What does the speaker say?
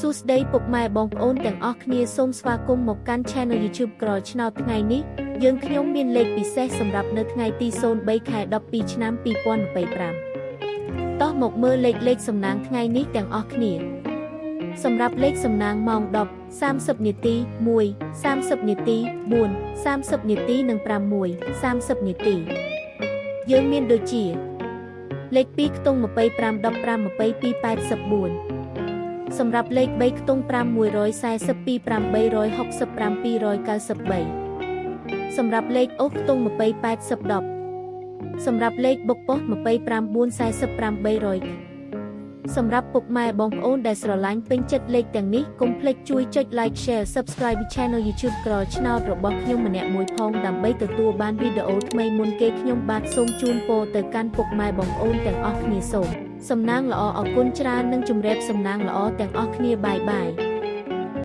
សួស្តីពុកម៉ែបងប្អូនទាំងអស់គ្នាសូមស្វាគមន៍មកកាន់ Channel YouTube ក្រឆ្នោតថ្ងៃនេះយើងខ្ញុំមានលេខពិសេសសម្រាប់នៅថ្ងៃទី03ខែ12ឆ្នាំ2025តោះមកមើលលេខសំណាងថ្ងៃនេះទាំងអស់គ្នាសម្រាប់លេខសំណាងម៉ោង10 30នាទី1 30នាទី4 30នាទីនិង6 30នាទីយើងមានដូចជាលេខ2ខ្ទង់25 15 22 84សម្រាប់លេខ3ខ្ទង់5 142 865 293សម្រាប់លេខអូសខ្ទង់20 80 10សម្រាប់លេខបុកប៉ុស25 44800សម្រាប់ពុកម៉ែបងប្អូនដែលស្រឡាញ់ពេញចិត្តលេខទាំងនេះកុំភ្លេចជួយចុច Like Share Subscribe Channel YouTube ក្រឆ្នោតរបស់ខ្ញុំម្នាក់មួយផងដើម្បីទទួលបានវីដេអូថ្មីមុនគេខ្ញុំបាទសូមជូនពរទៅកាន់ពុកម៉ែបងប្អូនទាំងអស់គ្នាសូមសំណាងល្អអរគុណច្រើននិងជម្រាបសំណាងល្អទាំងអស់គ្នាបាយបាយ